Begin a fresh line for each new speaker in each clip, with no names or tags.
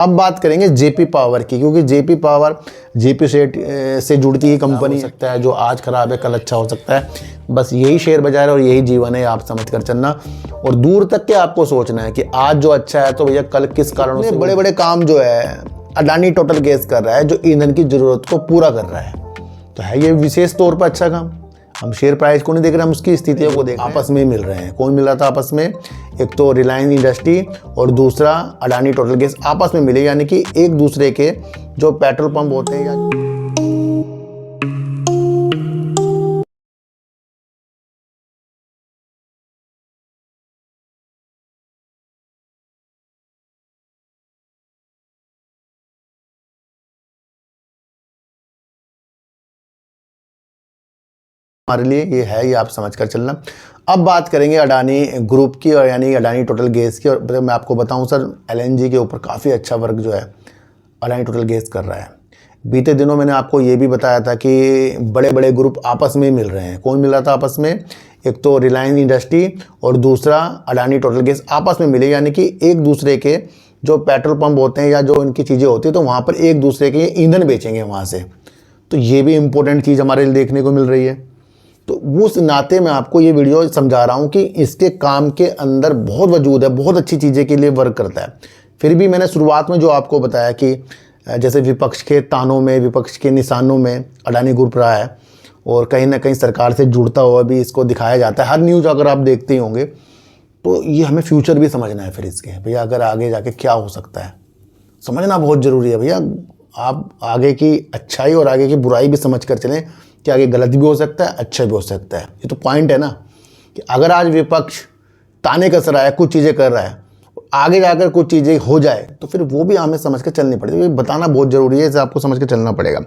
अब बात करेंगे जेपी पावर की, क्योंकि जेपी पावर जेपी सेट से जुड़ती ही कंपनी हो सकता है, जो आज खराब है कल अच्छा हो सकता है। बस यही शेयर बाजार है और यही जीवन है, आप समझ कर चलना। और दूर तक के आपको सोचना है कि आज जो अच्छा है तो भैया कल किस कारण से बड़े बड़े काम जो है अडानी टोटल गैस कर रहा है, जो ईंधन की जरूरत को पूरा कर रहा है। तो है ये विशेष तौर पर अच्छा काम। हम शेयर प्राइस को नहीं देख रहे, हम उसकी स्थितियों को देख रहे हैं। आपस में मिल रहे हैं। कौन मिल रहा था आपस में? एक तो रिलायंस इंडस्ट्री और दूसरा अडानी टोटल गैस आपस में मिले, यानी कि एक दूसरे के जो पेट्रोल पंप होते हैं या हमारे लिए ये है, ये आप समझ कर चलना। अब बात करेंगे अडानी ग्रुप की, और यानी अडानी टोटल गैस की। और मैं आपको बताऊं सर, एलएनजी के ऊपर काफ़ी अच्छा वर्क जो है अडानी टोटल गैस कर रहा है। बीते दिनों मैंने आपको ये भी बताया था कि बड़े बड़े ग्रुप आपस में मिल रहे हैं। कौन मिल रहा था आपस में? एक तो रिलायंस इंडस्ट्री और दूसरा अडानी टोटल गैस आपस में मिले, यानी कि एक दूसरे के जो पेट्रोल पंप होते हैं या जो इनकी चीज़ें होती है, तो वहाँ पर एक दूसरे के ईंधन बेचेंगे वहाँ से। तो ये भी इम्पोर्टेंट चीज़ हमारे लिए देखने को मिल रही है। तो उस नाते मैं आपको ये वीडियो समझा रहा हूँ कि इसके काम के अंदर बहुत वजूद है, बहुत अच्छी चीज़ें के लिए वर्क करता है। फिर भी मैंने शुरुआत में जो आपको बताया कि जैसे विपक्ष के तानों में, विपक्ष के निशानों में अडानी ग्रुप रहा है, और कहीं ना कहीं सरकार से जुड़ता हुआ भी इसको दिखाया जाता है। हर न्यूज़ अगर आप देखते ही होंगे, तो ये हमें फ्यूचर भी समझना है। फिर इसके भैया अगर आगे जाके क्या हो सकता है, समझना बहुत ज़रूरी है भैया। आप आगे की अच्छाई और आगे की बुराई भी समझ कर चलें कि आगे गलत भी हो सकता है, अच्छा भी हो सकता है। ये तो पॉइंट है ना, कि अगर आज विपक्ष ताने कस रहा है, कुछ चीज़ें कर रहा है, आगे जाकर कुछ चीज़ें हो जाए, तो फिर वो भी हमें समझ के चलनी पड़ेगी। बताना बहुत ज़रूरी है, इसे आपको समझ के चलना पड़ेगा।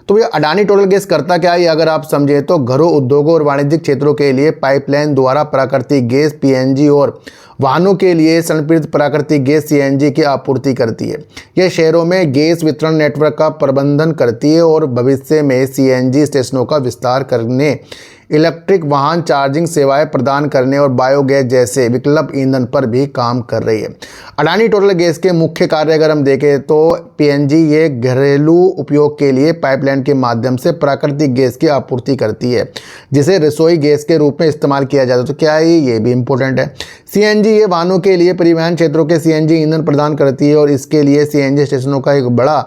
तो भैया अडानी टोटल गैस करता क्या है, ये अगर आप समझे तो घरों, उद्योगों और वाणिज्यिक क्षेत्रों के लिए पाइपलाइन द्वारा प्राकृतिक गैस पीएनजी और वाहनों के लिए संपीड़ित प्राकृतिक गैस सीएनजी की आपूर्ति करती है। यह शहरों में गैस वितरण नेटवर्क का प्रबंधन करती है और भविष्य में सीएनजी स्टेशनों का विस्तार करने, इलेक्ट्रिक वाहन चार्जिंग सेवाएं प्रदान करने और बायोगैस जैसे विकल्प ईंधन पर भी काम कर रही है। अडानी टोटल गैस के मुख्य कार्य अगर हम देखें तो पीएनजी ये घरेलू उपयोग के लिए पाइपलाइन के माध्यम से प्राकृतिक गैस की आपूर्ति करती है, जिसे रसोई गैस के रूप में इस्तेमाल किया जाता है। तो क्या है ये भी इंपॉर्टेंट है। सीएनजी ये वाहनों के लिए परिवहन क्षेत्रों के सीएनजी ईंधन प्रदान करती है और इसके लिए सीएनजी स्टेशनों का एक बड़ा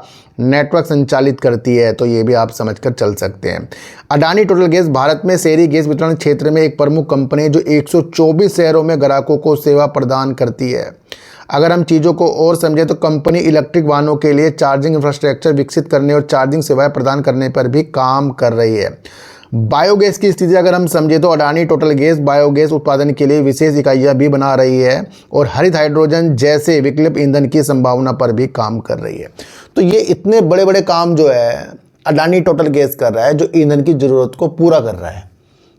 नेटवर्क संचालित करती है। तो ये भी आप समझकर चल सकते हैं। अडानी टोटल गैस भारत में शहरी गैस वितरण क्षेत्र में एक प्रमुख कंपनी है, जो 124 शहरों में ग्राहकों को सेवा प्रदान करती है। अगर हम चीज़ों को और समझें तो कंपनी इलेक्ट्रिक वाहनों के लिए चार्जिंग इंफ्रास्ट्रक्चर विकसित करने और चार्जिंग सेवाएं प्रदान करने पर भी काम कर रही है। बायोगैस की स्थिति अगर हम समझें तो अडानी टोटल गैस बायोगैस उत्पादन के लिए विशेष इकाइयाँ भी बना रही है और हरित हाइड्रोजन जैसे विकल्प ईंधन की संभावना पर भी काम कर रही है। तो ये इतने बड़े बड़े काम जो है अडानी टोटल गैस कर रहा है, जो ईंधन की ज़रूरत को पूरा कर रहा है।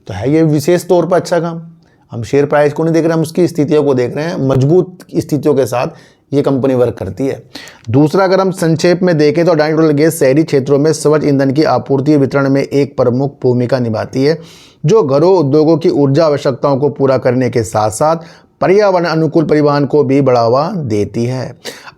तो है ये विशेष तौर पर अच्छा काम। हम शेयर प्राइस को नहीं देख रहे, हम उसकी स्थितियों को देख रहे हैं। मजबूत स्थितियों के साथ ये कंपनी वर्क करती है। दूसरा अगर हम संक्षेप में देखें तो अडानी टोटल गैस शहरी क्षेत्रों में स्वच्छ ईंधन की आपूर्ति वितरण में एक प्रमुख भूमिका निभाती है, जो घरों, उद्योगों की ऊर्जा आवश्यकताओं को पूरा करने के साथ साथ पर्यावरण अनुकूल परिवहन को भी बढ़ावा देती है।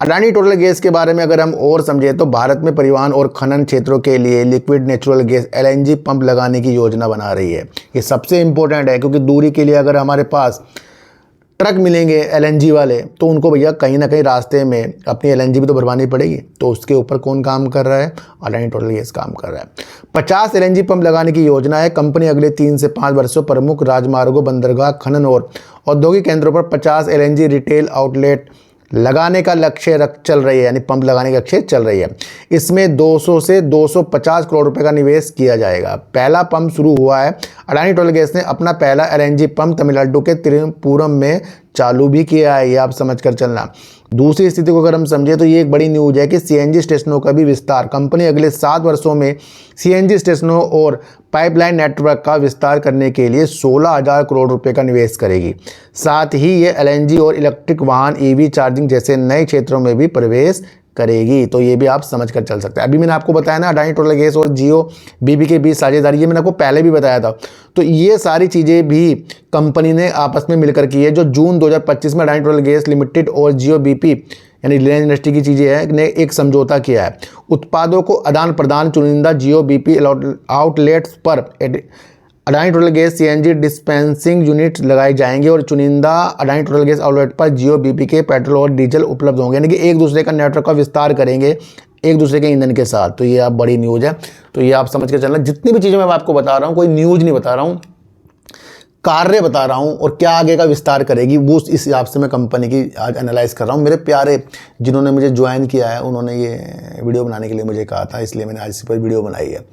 अडानी टोटल गैस के बारे में अगर हम और समझें तो भारत में परिवहन और खनन क्षेत्रों के लिए liquid natural gas LNG pump लगाने की योजना बना रही है। ये सबसे इंपॉर्टेंट है, क्योंकि दूरी के लिए अगर हमारे पास ट्रक मिलेंगे एलएनजी वाले, तो उनको भैया कहीं ना कहीं रास्ते में अपनी एलएनजी भी तो भरवानी पड़ेगी। तो उसके ऊपर कौन काम कर रहा है? अडानी टोटल गैस काम कर रहा है। 50 एलएनजी पंप लगाने की योजना है। कंपनी अगले 3 से 5 वर्षों प्रमुख राजमार्गों, बंदरगाह, खनन और औद्योगिक केंद्रों पर 50 एलएनजी रिटेल आउटलेट लगाने का लक्ष्य चल रही है, यानी पंप लगाने का लक्ष्य चल रही है। इसमें 200 से 250 करोड़ रुपए का निवेश किया जाएगा। पहला पंप शुरू हुआ है। अडानी टोटल गैस ने अपना पहला एलएनजी पंप तमिलनाडु के तिरुपुरम में चालू भी किया है, ये आप समझकर चलना। दूसरी स्थिति को अगर हम समझे तो ये एक बड़ी न्यूज है कि सीएनजी स्टेशनों का भी विस्तार। कंपनी अगले 7 वर्षों में सीएनजी स्टेशनों और पाइपलाइन नेटवर्क का विस्तार करने के लिए 16,000 करोड़ रुपए का निवेश करेगी। साथ ही ये एलएनजी और इलेक्ट्रिक वाहन, ईवी चार्जिंग जैसे नए क्षेत्रों में भी प्रवेश करेगी। तो ये भी आप समझ कर चल सकते हैं। अभी मैंने आपको बताया ना, अडानी टोटल गैस और जियो बीबी के बीच साझेदारी, ये मैंने आपको पहले भी बताया था। तो ये सारी चीज़ें भी कंपनी ने आपस में मिलकर की है, जो जून 2025 में अडानी टोटल गैस लिमिटेड और जियो बीपी यानी रिलायंस इंडस्ट्री की चीज़ें है ने एक समझौता किया है। उत्पादों को आदान प्रदान चुनिंदा जियो बीपी आउटलेट्स पर Adani total gas CNG dispensing unit लगाए जाएंगे और चुनिंदा अडानी टोटल गैस आउटलेट पर जियो बीपी के पेट्रोल और डीजल उपलब्ध होंगे, यानी कि एक दूसरे का नेटवर्क का विस्तार करेंगे एक दूसरे के ईंधन के साथ। तो ये आप बड़ी न्यूज़ है, तो ये आप समझ के चलना। जितनी भी चीज़ें मैं आपको बता रहा हूँ कोई न्यूज़ नहीं बता रहा हूँ, कार्य बता रहा हूँ, और क्या आगे का विस्तार करेगी वो इस हिसाब से मैं कंपनी की आज एनालाइज कर रहा हूँ। मेरे प्यारे जिन्होंने मुझे ज्वाइन किया है उन्होंने ये वीडियो बनाने के लिए मुझे कहा था, इसलिए मैंने आज इस पर वीडियो बनाई है।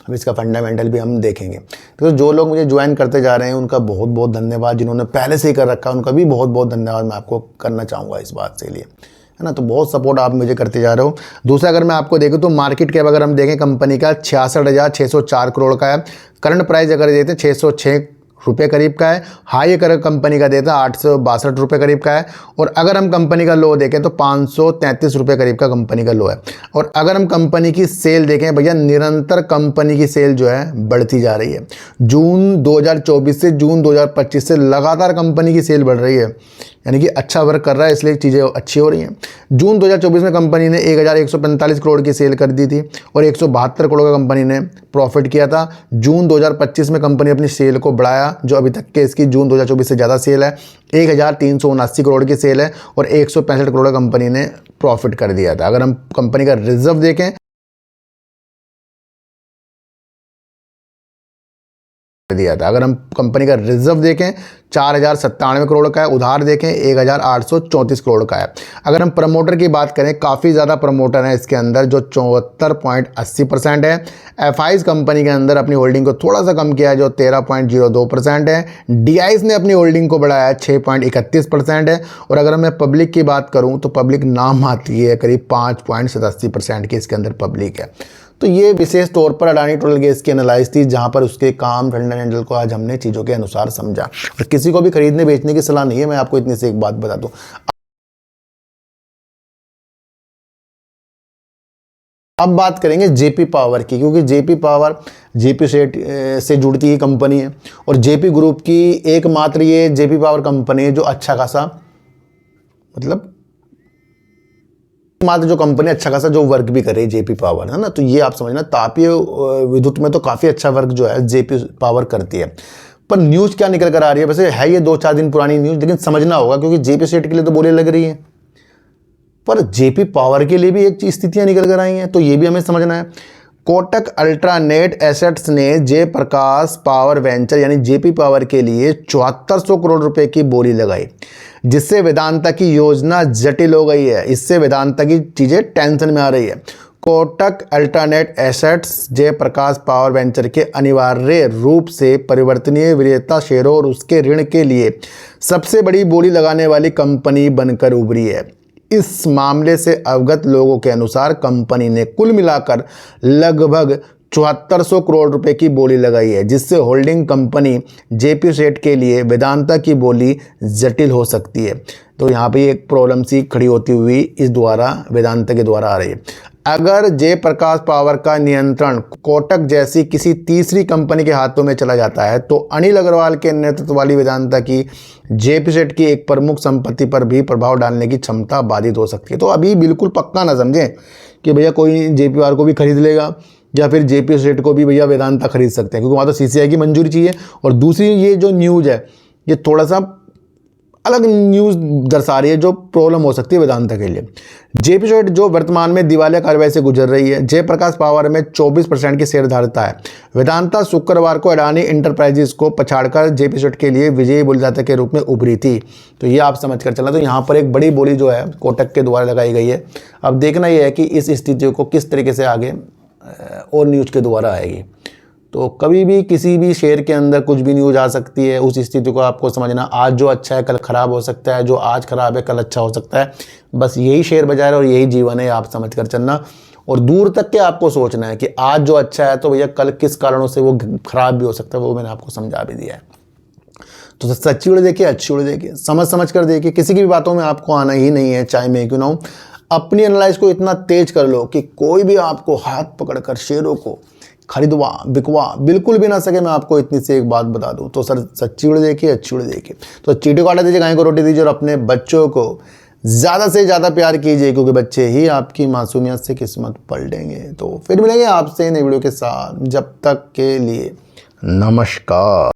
अब इसका फंडामेंटल भी हम देखेंगे। तो जो लोग मुझे ज्वाइन करते जा रहे हैं उनका बहुत बहुत धन्यवाद, जिन्होंने पहले से ही कर रखा है उनका भी बहुत बहुत धन्यवाद मैं आपको करना चाहूँगा इस बात के लिए, है ना। तो बहुत सपोर्ट आप मुझे करते जा रहे हो। दूसरा अगर मैं आपको देखूँ तो मार्केट कैप अगर हम देखें कंपनी का 66,604 करोड़ का है। करंट प्राइस अगर देते 606 रुपये करीब का है। हाई अगर कंपनी का देता 862 रुपये करीब का है। और अगर हम कंपनी का लो देखें तो 533 रुपये करीब का कंपनी का लो है। और अगर हम कंपनी की सेल देखें भैया, निरंतर कंपनी की सेल जो है बढ़ती जा रही है। जून 2024 से जून 2025 से लगातार कंपनी की सेल बढ़ रही है, यानी कि अच्छा वर्क कर रहा है, इसलिए चीज़ें अच्छी हो रही हैं। जून 2024 में कंपनी ने 1145 करोड़ की सेल कर दी थी और 172 करोड़ का कंपनी ने प्रॉफिट किया था। जून 2025 में कंपनी अपनी सेल को बढ़ाया, जो अभी तक के इसकी जून 2024 से ज़्यादा सेल है। 1379 करोड़ की सेल है और 165 करोड़ का कंपनी ने प्रॉफिट कर दिया था। अगर हम कंपनी का रिजर्व देखें दिया था, अगर हम कंपनी का रिजर्व देखें 4097 करोड़ का है, उधार देखें 1834 करोड़ का है। अगर हम प्रमोटर की बात करें, काफ़ी ज़्यादा प्रमोटर हैं इसके अंदर जो 74.80% है। एफआईज कंपनी के अंदर अपनी होल्डिंग को थोड़ा सा कम किया है जो 13.02% है। डीआईज ने अपनी होल्डिंग को बढ़ाया 6.31% है। और अगर मैं पब्लिक की बात करूँ तो पब्लिक नाम आती है करीब 5.87% की इसके अंदर पब्लिक है। तो ये विशेष तौर पर अडानी टोटल गैस की एनालाइज थी, जहां पर उसके काम फंडामेंटल को आज हमने चीज़ों के अनुसार समझा। और किसी को भी खरीदने बेचने की सलाह नहीं है, मैं आपको इतनी से एक बात बता दूं। अब बात करेंगे जेपी पावर की, क्योंकि जेपी पावर जेपी सेट से जुड़ती ही कंपनी है और जेपी ग्रुप की एकमात्र ये जेपी पावर कंपनी है जो अच्छा खासा मतलब मात्र जो कंपनी अच्छा खासा जो वर्क भी करे जेपी पावर, है ना। तो ये आप समझना, तापीय विद्युत में तो काफ़ी अच्छा वर्क जो है जेपी पावर करती है। पर न्यूज़ क्या निकल कर आ रही है, वैसे है ये 2-4 दिन पुरानी न्यूज़, लेकिन समझना होगा क्योंकि जेपी सेट के लिए तो बोले लग रही है, पर जेपी पावर के लिए भी एक स्थितियाँ निकल कर आई हैं, तो ये भी हमें समझना है। कोटक अल्ट्रानेट एसेट्स ने जयप्रकाश पावर वेंचर यानी जेपी पावर के लिए 7400 करोड़ रुपए की बोली लगाई, जिससे वेदांता की योजना जटिल हो गई है। इससे वेदांता की चीज़ें टेंशन में आ रही है। कोटक अल्ट्रानेट एसेट्स जयप्रकाश पावर वेंचर के अनिवार्य रूप से परिवर्तनीय विजेता शेयरों और उसके ऋण के लिए सबसे बड़ी बोली लगाने वाली कंपनी बनकर उभरी है। इस मामले से अवगत लोगों के अनुसार कंपनी ने कुल मिलाकर लगभग 7400 करोड़ रुपए की बोली लगाई है, जिससे होल्डिंग कंपनी जेपी सेट के लिए वेदांता की बोली जटिल हो सकती है। तो यहाँ पे एक प्रॉब्लम सी खड़ी होती हुई इस द्वारा वेदांता के द्वारा आ रही है। अगर जयप्रकाश पावर का नियंत्रण कोटक जैसी किसी तीसरी कंपनी के हाथों में चला जाता है तो अनिल अग्रवाल के नेतृत्व वाली वेदांता की जेपी सेट की एक प्रमुख संपत्ति पर भी प्रभाव डालने की क्षमता बाधित हो सकती है। तो अभी बिल्कुल पक्का ना समझें कि भैया कोई जेपी पावर को भी खरीद लेगा या फिर जेपी सेट को भी भैया वेदांता खरीद सकते हैं, क्योंकि वहाँ तो सीसीआई की मंजूरी चाहिए। और दूसरी ये जो न्यूज़ है ये थोड़ा सा अलग न्यूज़ दर्शा रही है जो प्रॉब्लम हो सकती है वेदांता के लिए। जेपी सेट जो वर्तमान में दिवालिया कार्रवाई से गुजर रही है, जयप्रकाश पावर में 24% की शेयरधारिता है। वेदांता शुक्रवार को अडानी इंटरप्राइजेस को पछाड़कर जेपी सेट के लिए विजयी बोलीदाता के रूप में उभरी थी। तो ये आप समझ कर चलना। तो यहाँ पर एक बड़ी बोली जो है कोटक के द्वारा लगाई गई है। अब देखना यह है कि इस स्थिति को किस तरीके से आगे और न्यूज़ के द्वारा आएगी। तो कभी भी किसी भी शेयर के अंदर कुछ भी न्यूज़ आ सकती है, उस स्थिति को आपको समझना। आज जो अच्छा है कल ख़राब हो सकता है, जो आज ख़राब है कल अच्छा हो सकता है। बस यही शेयर बाजार और यही जीवन है, आप समझ कर चलना। और दूर तक के आपको सोचना है कि आज जो अच्छा है तो भैया कल किस कारणों से वो ख़राब भी हो सकता है, वो मैंने आपको समझा भी दिया है। तो सच्ची उड़ देखिए, अच्छी उड़ देखिए, समझ कर देखिए। किसी की भी बातों में आपको आना ही नहीं है, चाहे मैं क्यों ना हूँ। अपनी एनालाइज को इतना तेज कर लो कि कोई भी आपको हाथ पकड़कर शेयरों को खरीदवा बिकवा बिल्कुल भी ना सके। मैं आपको इतनी सी एक बात बता दूं। तो सर सच्ची उड़ देखिए, अच्छी उड़ देखिए। तो चीटी को आटा दीजिए, गाय को रोटी दीजिए और अपने बच्चों को ज़्यादा से ज़्यादा प्यार कीजिए, क्योंकि बच्चे ही आपकी मासूमियत से किस्मत पलटेंगे। तो फिर मिलेंगे आपसे नई वीडियो के साथ, जब तक के लिए नमस्कार।